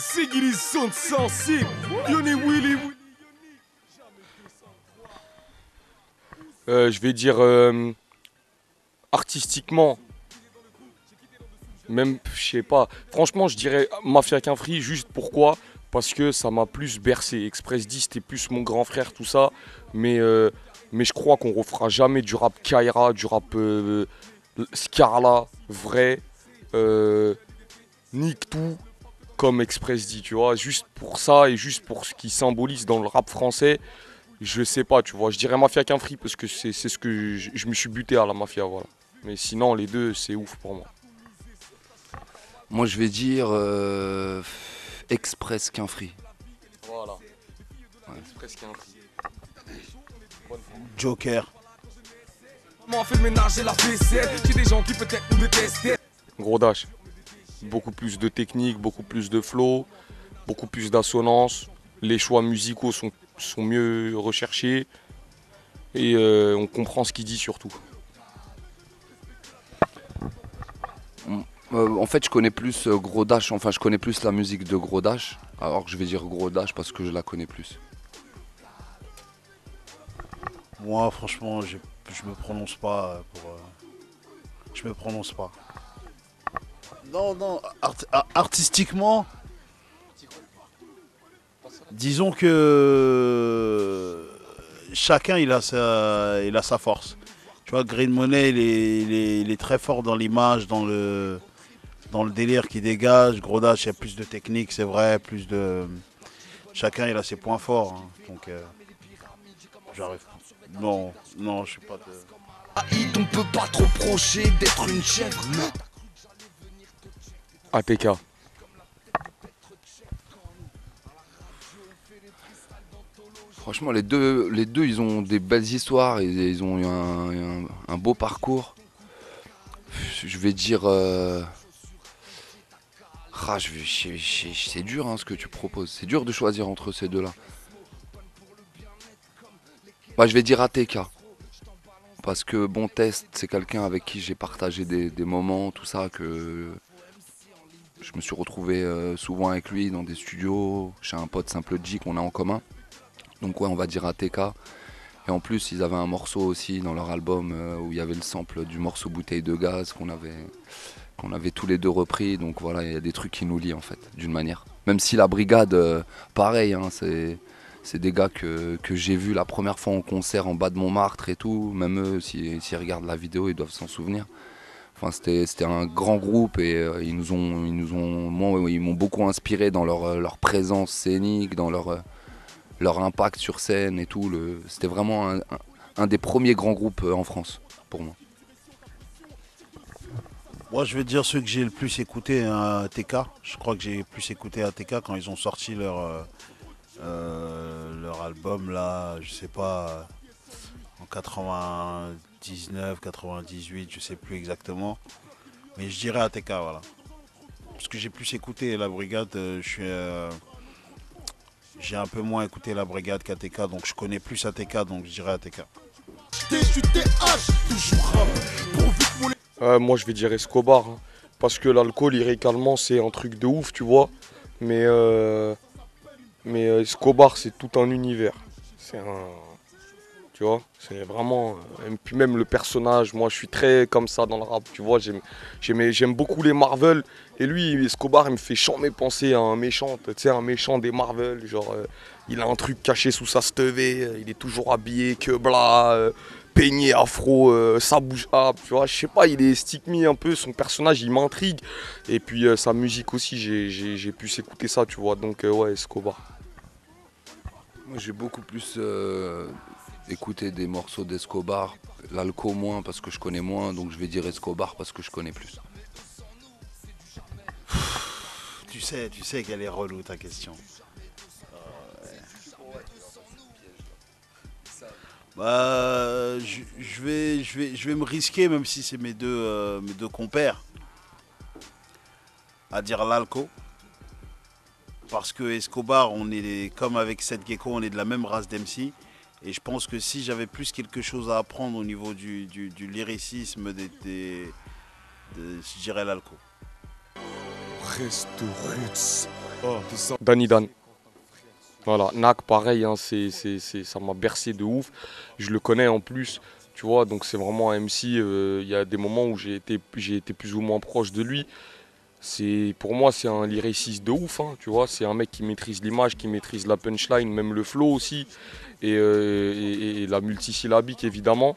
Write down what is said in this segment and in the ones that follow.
Ziggy sont sensibles. Yoni Willy. Je vais dire artistiquement, même, je sais pas. Franchement, je dirais Mafia qu'un Free, juste pourquoi? Parce que ça m'a plus bercé. Express D, c'était plus mon grand frère, tout ça. Mais je crois qu'on refera jamais du rap Kaira, du rap Scarla, vrai. Nique tout comme Express D, tu vois. Juste pour ça et juste pour ce qui symbolise dans le rap français, je sais pas, tu vois. Je dirais Mafia qu'un Free parce que c'est ce que je me suis buté à la Mafia, voilà. Mais sinon, les deux, c'est ouf pour moi. Moi, je vais dire Express qu'un Free. Voilà. Ouais. Express qu'un Free. Joker. Moi, fait le ménage et la vaisselle. J'ai des gens qui peut-être nous détestaient. Gros Dash. Beaucoup plus de technique, beaucoup plus de flow, beaucoup plus d'assonance. Les choix musicaux sont mieux recherchés. Et on comprend ce qu'il dit surtout. En fait, je connais plus Gros Dash, enfin, je connais plus la musique de Gros Dash. Alors que je vais dire Gros Dash parce que je la connais plus. Moi, franchement, je me prononce pas je me prononce pas. Non, non, artistiquement, disons que chacun il a sa force. Tu vois, Green Money, il est très fort dans l'image, dans le délire qu'il dégage. Gros Dash, il y a plus de technique, c'est vrai, plus de. Chacun il a ses points forts. Hein. Donc, j'arrive. Non, non, je suis pas de. On peut pas trop procher d'être une chèvre. ATK. Franchement, les deux, ils ont des belles histoires, ils ont eu un beau parcours. Je vais dire. C'est dur hein, ce que tu proposes. C'est dur de choisir entre ces deux-là. Bah, je vais dire ATK. Parce que Bon Test, c'est quelqu'un avec qui j'ai partagé des moments, tout ça, que je me suis retrouvé souvent avec lui dans des studios, chez un pote Simple G qu'on a en commun. Donc ouais, on va dire ATK. Et en plus, ils avaient un morceau aussi dans leur album où il y avait le sample du morceau Bouteille de gaz qu'on avait tous les deux repris. Donc voilà, il y a des trucs qui nous lient en fait, d'une manière. Même si la brigade, pareil, hein, c'est des gars que j'ai vus la première fois en concert en bas de Montmartre et tout. Même eux, s'ils regardent la vidéo, ils doivent s'en souvenir. Enfin, c'était un grand groupe et ils m'ont beaucoup inspiré dans leur présence scénique, dans leur impact sur scène et tout. C'était vraiment un des premiers grands groupes en France, pour moi. Moi, je vais dire ceux que j'ai le plus écouté, hein, ATK. Je crois que j'ai plus écouté ATK quand ils ont sorti leur album, là, je sais pas, en 99, 98, je sais plus exactement. Mais je dirais ATK, voilà. Parce que j'ai plus écouté la brigade, j'ai un peu moins écouté la brigade qu'ATK, donc je connais plus ATK, donc je dirais ATK. Moi, je vais dire Escobar. Hein, parce que l'alcool, lyricalement, c'est un truc de ouf, tu vois. Mais Escobar, c'est tout un univers. C'est un. Tu vois, c'est vraiment. Et puis même le personnage, moi je suis très comme ça dans le rap, tu vois. J'aime beaucoup les Marvel. Et lui, Escobar, il me fait charmer penser à un méchant, tu sais, un méchant des Marvel. Genre, il a un truc caché sous sa stevée, il est toujours habillé que bla, peigné afro, ça bouge up, tu vois. Je sais pas, il est stick me un peu, son personnage il m'intrigue. Et puis sa musique aussi, j'ai pu s'écouter ça, tu vois. Donc ouais, Escobar. Moi, j'ai beaucoup plus écouté des morceaux d'Escobar. L'alco moins parce que je connais moins, donc je vais dire Escobar parce que je connais plus. Tu sais qu'elle est relou ta question. Bah, je vais me risquer, même si c'est mes deux compères, à dire l'Alco. Parce que Escobar, on est comme avec Seth Gecko, on est de la même race d'MC. Et je pense que si j'avais plus quelque chose à apprendre au niveau du lyricisme, je dirais l'Alco. Reste roots. Danny Dan. Voilà, Nak, pareil, hein, ça m'a bercé de ouf. Je le connais en plus, tu vois, donc c'est vraiment un MC. Il y a des moments où j'ai été plus ou moins proche de lui. Pour moi, c'est un lyriciste de ouf, hein, tu vois. C'est un mec qui maîtrise l'image, qui maîtrise la punchline, même le flow aussi, et la multisyllabique évidemment.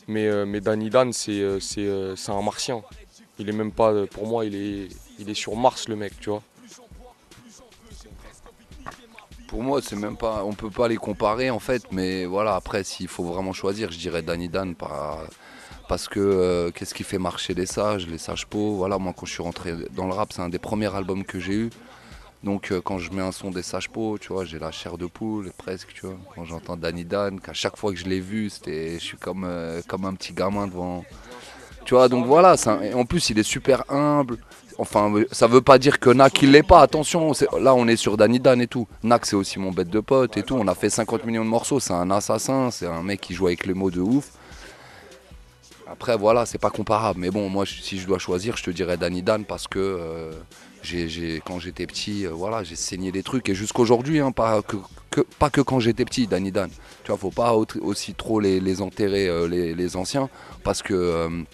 Mais Danny Dan, c'est un martien. Il est même pas, pour moi, il est sur Mars, le mec, tu vois. Pour moi, c'est même pas, on peut pas les comparer en fait, mais voilà, après, s'il faut vraiment choisir, je dirais Danny Dan parce que qu'est-ce qui fait marcher les sages pots. Voilà, moi, quand je suis rentré dans le rap, c'est un des premiers albums que j'ai eu. Donc, quand je mets un son des sages pots, tu vois, j'ai la chair de poule presque, tu vois. Quand j'entends Danny Dan, qu'à chaque fois que je l'ai vu, je suis comme un petit gamin devant. Tu vois, donc voilà, et en plus, il est super humble. Enfin, ça veut pas dire que Nak il l'est pas, attention, là on est sur Danny Dan et tout. Nak c'est aussi mon bête de pote et tout, on a fait 50 millions de morceaux, c'est un assassin, c'est un mec qui joue avec les mots de ouf. Après voilà, c'est pas comparable, mais bon, moi si je dois choisir, je te dirais Danny Dan parce que quand j'étais petit, voilà, j'ai saigné des trucs et jusqu'aujourd'hui, hein, pas que quand j'étais petit, Danny Dan. Tu vois, faut pas aussi trop les enterrer, les anciens, parce que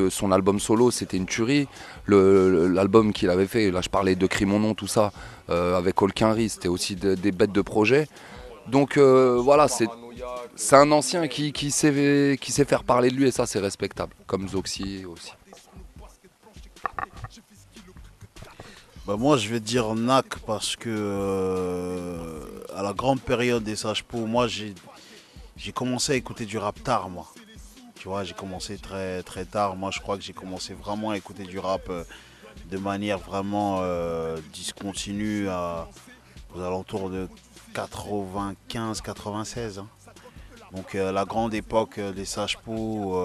son album solo c'était une tuerie. L'album qu'il avait fait, là je parlais de Crie mon nom, tout ça, avec Olkinry, c'était aussi des bêtes de projet. Donc voilà, c'est un ancien qui sait faire parler de lui et ça c'est respectable, comme Zoxy aussi. Bah moi je vais dire Nak parce que à la grande période des sages pots, moi j'ai commencé à écouter du rap tard moi. Tu vois, j'ai commencé très très tard. Moi je crois que j'ai commencé vraiment à écouter du rap de manière vraiment discontinue aux alentours de 95-96. Hein. Donc la grande époque des sages pots,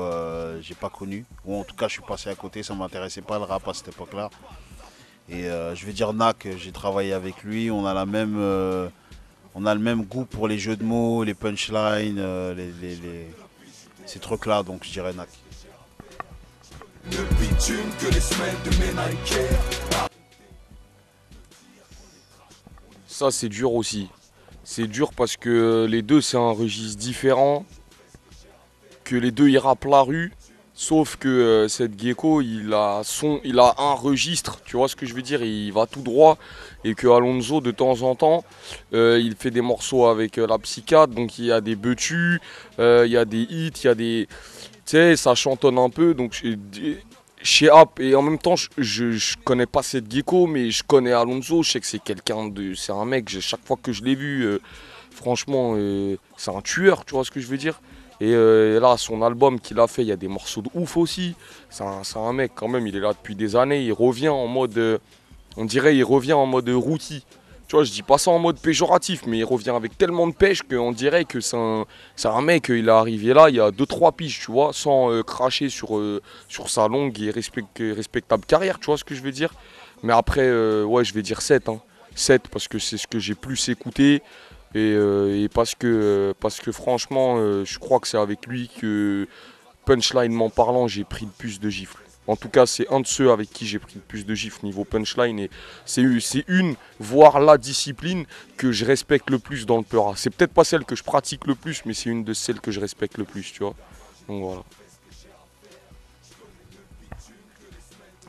j'ai pas connu. Ou en tout cas je suis passé à côté, ça m'intéressait pas le rap à cette époque-là. Et je vais dire Nak, j'ai travaillé avec lui, on a on a le même goût pour les jeux de mots, les punchlines, ces trucs-là, donc je dirais Nak. Ça, c'est dur aussi. C'est dur parce que les deux, c'est un registre différent, que les deux, ils rappent la rue. Sauf que cette gecko, il a un registre, tu vois ce que je veux dire, il va tout droit. Et que Alonso, de temps en temps, il fait des morceaux avec la psychiatre, donc il y a des betus, il y a des hits, il y a des... Tu sais, ça chantonne un peu, donc chez App, et en même temps, je connais pas cette gecko, mais je connais Alonso, je sais que c'est c'est un mec, chaque fois que je l'ai vu, franchement, c'est un tueur, tu vois ce que je veux dire. Et là, son album qu'il a fait, il y a des morceaux de ouf aussi. C'est un mec quand même, il est là depuis des années. Il revient en mode, on dirait, il revient en mode rookie. Tu vois, je dis pas ça en mode péjoratif, mais il revient avec tellement de pêche qu'on dirait que c'est un mec, il est arrivé là il y a 2-3 piges, tu vois, sans cracher sur sa longue et respectable carrière, tu vois ce que je veux dire. Mais après, ouais, je vais dire 7. Hein. 7 parce que c'est ce que j'ai plus écouté. Et parce que franchement, je crois que c'est avec lui que, punchlinement parlant, j'ai pris le plus de gifles. En tout cas, c'est un de ceux avec qui j'ai pris le plus de gifles niveau punchline. Et c'est une, voire la discipline que je respecte le plus dans le Peura. C'est peut-être pas celle que je pratique le plus, mais c'est une de celles que je respecte le plus, tu vois. Donc voilà.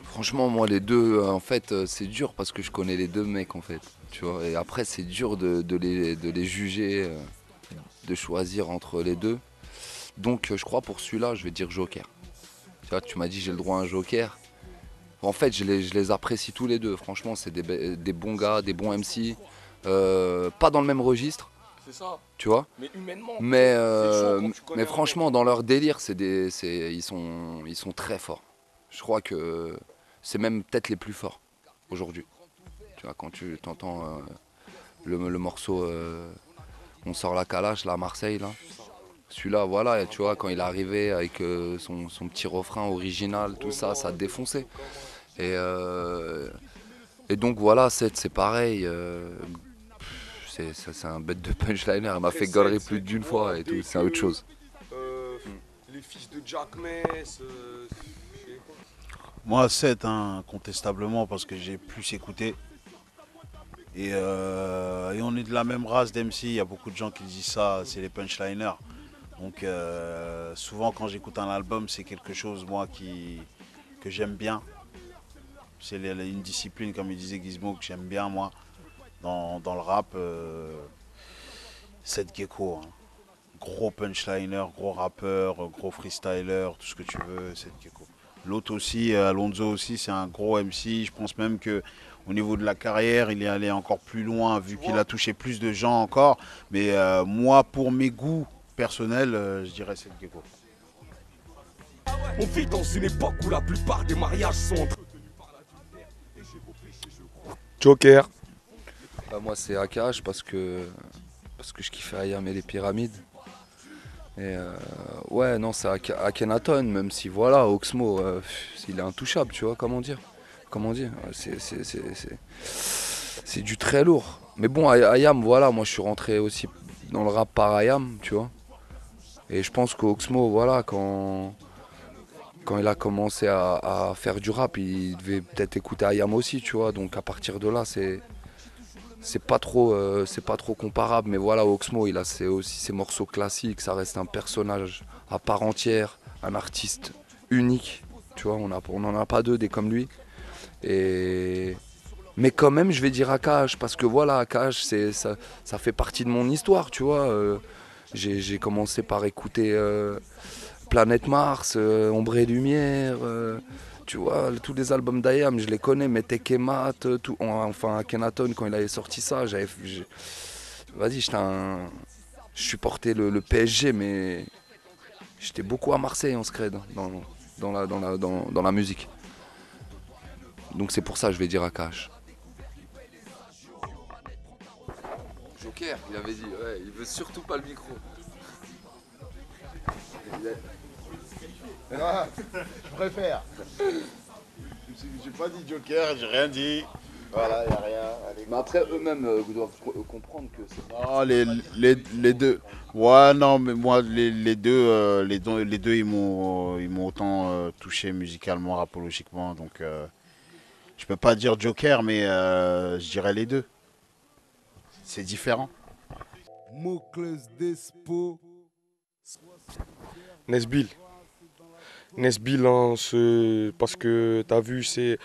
Franchement, moi, les deux, en fait, c'est dur parce que je connais les deux mecs, en fait. Tu vois, et après, c'est dur de les juger, de choisir entre les deux. Donc, je crois pour celui-là, je vais dire Joker. Tu vois, tu m'as dit j'ai le droit à un Joker. En fait, je les apprécie tous les deux. Franchement, c'est des bons gars, des bons MC. Pas dans le même registre. C'est ça. Tu vois. Mais humainement. Mais franchement, dans leur délire, ils sont très forts. Je crois que c'est même peut-être les plus forts aujourd'hui. Tu vois, quand tu t'entends le morceau On sort la calache là à Marseille là. Celui-là, voilà, tu vois, quand il est arrivé avec son petit refrain original, tout ça, ça a défoncé. Et donc voilà, c'est pareil. C'est un bête de punchliner, il m'a fait galerie plus d'une fois et tout, c'est autre chose. Les fils de Jack Mess. Moi 7, hein, incontestablement, parce que j'ai plus écouté. Et on est de la même race d'MC. Il y a beaucoup de gens qui disent ça, c'est les punchliners. Donc souvent quand j'écoute un album, c'est quelque chose moi que j'aime bien. C'est une discipline, comme il disait Gizmo, que j'aime bien moi dans le rap. Seth Gecko, hein. Gros punchliner, gros rappeur, gros freestyler, tout ce que tu veux, Seth Gecko. L'autre aussi, Alonso aussi, c'est un gros MC. Je pense même que au niveau de la carrière, il est allé encore plus loin, vu qu'il a touché plus de gens encore. Mais moi, pour mes goûts personnels, je dirais Seth Gecko. On vit dans une époque où la plupart des mariages sont Joker. Moi c'est Akash parce que je kiffais Ayam et les pyramides. Et ouais non c'est Akhenaton, même si voilà Oxmo il est intouchable, tu vois, comment dire. C'est du très lourd. Mais bon Ayam, voilà, moi je suis rentré aussi dans le rap par Ayam, tu vois. Et je pense qu'Oxmo, voilà, quand il a commencé à faire du rap, il devait peut-être écouter Ayam aussi, tu vois. Donc à partir de là, c'est pas trop comparable. Mais voilà, Oxmo, il a aussi ses morceaux classiques. Ça reste un personnage à part entière, un artiste unique. Tu vois, on n'en a pas deux des comme lui. Mais quand même, je vais dire Akash, parce que voilà, Akash, ça fait partie de mon histoire, tu vois. J'ai commencé par écouter Planète Mars, Ombre et Lumière, tu vois, tous les albums d'Ayam, je les connais, mais Tekemat, enfin Akhenaton, quand il avait sorti ça, vas-y, je supportais le PSG, mais j'étais beaucoup à Marseille en scred, dans la musique. Donc c'est pour ça que je vais dire Akash. Joker, il avait dit, ouais, il veut surtout pas le micro. Ah, je préfère. J'ai pas dit Joker, j'ai rien dit. Voilà, y a rien. Allez. Mais après, eux-mêmes doivent comprendre que c'est pas... Non, les deux. Ouais, non, mais moi, les deux, ils m'ont autant touché musicalement, rapologiquement. Donc, je peux pas dire Joker, mais je dirais les deux. C'est différent. Mocles Despo. Nesbill. Nesbill, hein, parce que t'as vu, c'est.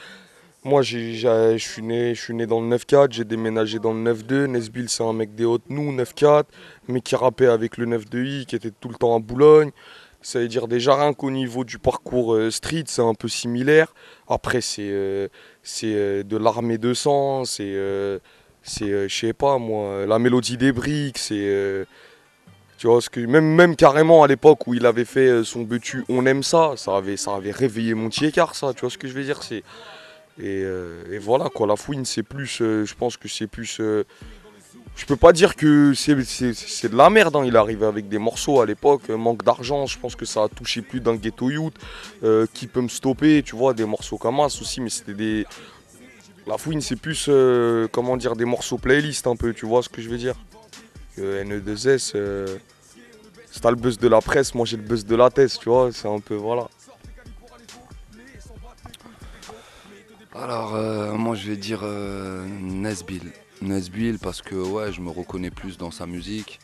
Moi, je suis né dans le 9-4, j'ai déménagé dans le 9-2. Nesbill, c'est un mec des Hautes-Nous, 9-4, mais qui rappait avec le 9-2i, qui était tout le temps à Boulogne. Ça veut dire déjà rien qu'au niveau du parcours street, c'est un peu similaire. Après, c'est de l'armée de sang, je sais pas moi, la mélodie des briques, tu vois, même carrément à l'époque où il avait fait son Betu On aime ça avait réveillé mon Tiécar, ça, tu vois ce que je veux dire, et voilà quoi, la fouine c'est plus, je pense que c'est plus, je peux pas dire que c'est de la merde, hein. Il est arrivé avec des morceaux à l'époque, manque d'argent, je pense que ça a touché plus d'un ghetto youth, qui peut me stopper, tu vois, des morceaux comme As aussi, mais c'était des, la fouine c'est plus, comment dire, des morceaux playlist un peu, tu vois ce que je veux dire. NE2S, c'est pas le buzz de la presse, moi j'ai le buzz de la thèse, tu vois, c'est un peu, voilà. Alors, moi je vais dire Nesbill. Nesbill parce que ouais, je me reconnais plus dans sa musique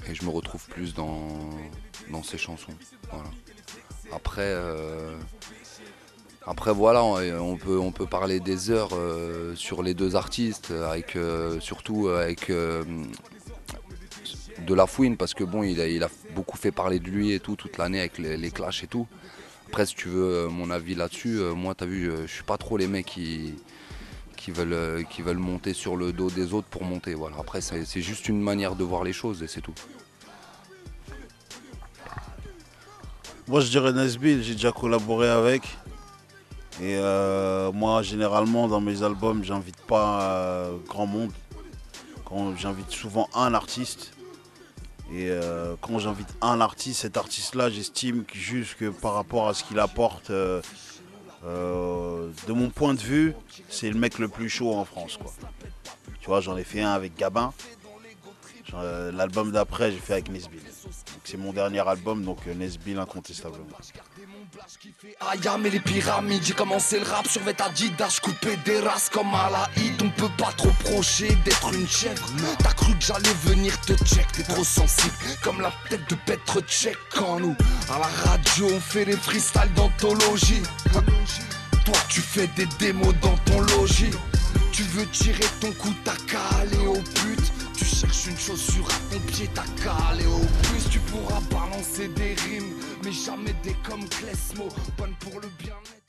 et je me retrouve plus dans ses chansons. Voilà. Après voilà, on peut parler des heures sur les deux artistes, surtout avec de la fouine parce que bon, il a beaucoup fait parler de lui et tout toute l'année avec les clashs et tout. Après, si tu veux mon avis là-dessus, moi, t'as vu, je suis pas trop les mecs qui veulent monter sur le dos des autres pour monter. Voilà. Après, c'est juste une manière de voir les choses et c'est tout. Moi, je dirais Nesbill, j'ai déjà collaboré avec. Et moi, généralement, dans mes albums, j'invite pas grand monde. J'invite souvent un artiste. Et quand j'invite un artiste, cet artiste-là, j'estime juste que par rapport à ce qu'il apporte, de mon point de vue, c'est le mec le plus chaud en France, quoi. Tu vois, j'en ai fait un avec Gabin. L'album d'après, j'ai fait avec Nesbill. c'est mon dernier album, donc Nesbill incontestablement. Aya mais les pyramides, j'ai commencé le rap sur Adidas, coupé des races comme à la hit. On peut pas trop reprocher d'être une chèvre. T'as cru que j'allais venir te check, t'es trop sensible comme la tête de Petr Cech. Quand nous, à la radio, on fait des freestyles d'anthologie. Toi tu fais des démos dans ton logis. Tu veux tirer ton coup, t'as qu'à aller au but. Tu cherches une chaussure à ton pied, t'as qu'à aller au plus. Tu pourras balancer des rimes, mais jamais des comme Klesmo. Bonne pour le bien-être.